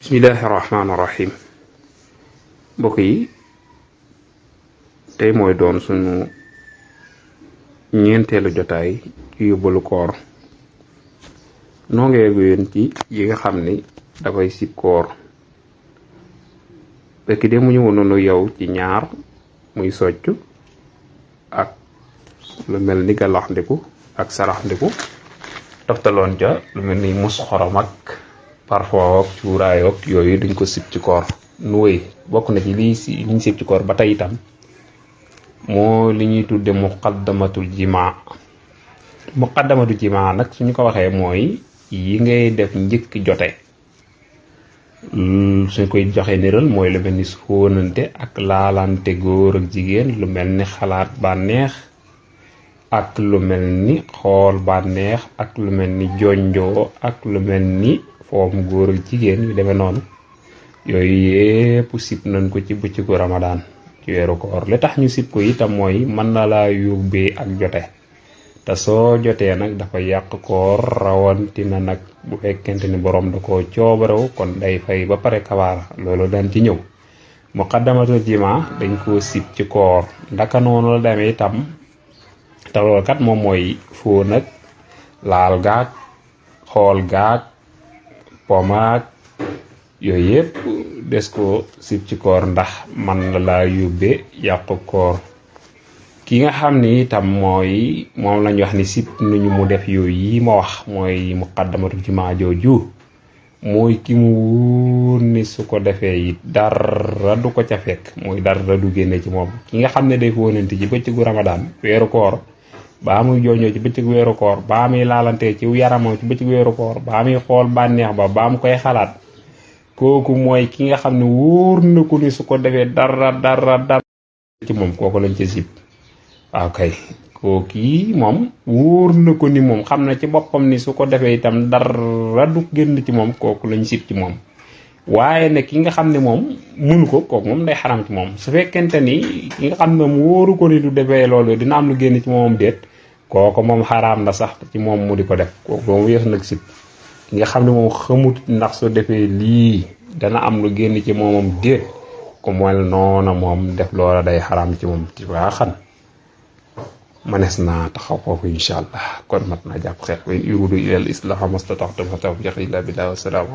bismillahi rahmaani rahim mbokk yi tey mooy doon suñu ñeenteelu jotaay ci yóbbalu koor noo ngi yeggu yéen ci yi nga xam ni dafay sib koor fekk de mu ñëwoon noonu yow ci ñaar muy soccu ak lu mel ni galaxndiku ak saraxndiku toftaloon ca lu mel ni mus xorom ak parfois ak cuuraayoog yooyu dañ ko sib ci koor nu wéy bokk na ci liñ sib ci koor ba tey itam moo li ñuy tudde muqaddamatul jimaa nag suñu ko waxee mooy yi ngay def njëkk jote suñ koy joxe niral mooy lu mel ni fóonante ak laalante góor ak jigéen lu mel ni xalaat bànneex ak lu mel ni xool bànneex ak lu mel ni jonjoo ak lu mel ni foom góor ak jigéen yu demee noonu yooyu yépp sib nañ ko ci bëccëgu ramadaan ci weeru koor li tax ñu sib ko itam mooy mën na laa yóbbee ak jote te soo jotee nag dafa yàq koor rawantina nag bu fekkente ni borom da ko coobarew kon day fay ba pare kabaara loolu daan ci ñëw muqaddamatul jimaa dañ koo sib ci koor ndaka noonu la demee itam te loolu kat moom mooy foo nag laal gaag xool gaag pomaag yooyu yëpp des ko sib ci koor ndax man la laa yóbbee yàqu koor ki nga xam ni itam mooy moom lañ wax ni sib nañu mu def yooyu yi ma wax mooy muqaddamatul jimaa jooju mooy ki mu wóor ni su ko defee it dara du ko ca fekk mooy dara du génne ci moom ki nga xam ne day fóonante ci bëccëgu ramadaan weeru koor baa muy jooñoo ci bëccëgu weeru koor baa muy laalante ci yaramoo ci bëccëgu weeru koor baa muy xool bànneex ba baa mu koy xalaat kooku mooy ki nga xam ne wóor na ko ni su ko defee dara ci moom kooku lañ ci sib waaw kay kooki moom wóor na ko ni moom xam na ci boppam ni su ko defee itam dara du génn ci moom kooku lañ sib ci moom waaye ne ki nga xam ne moom mënu ko kooku moom day xaram ci moom su fekkente ni ki nga xam ne mu wóoru ko ni du defee loolu dina am lu génn ci moomam déet kooku moom xaraam na sax ci moom mu di ko def kooku moom weesu nag sib ki nga xam ne moom xamut ndax su defee lii dana am lu génn ci moomam déet ku mel noona moom def loola day xaraam ci moom ci waa xan manes naa taxaw foofu incha allah kon mat naa jàpp xeet wa in uriidu illal islaaha mastata'tu ma tawfiiqi illaa billaah wa salaamu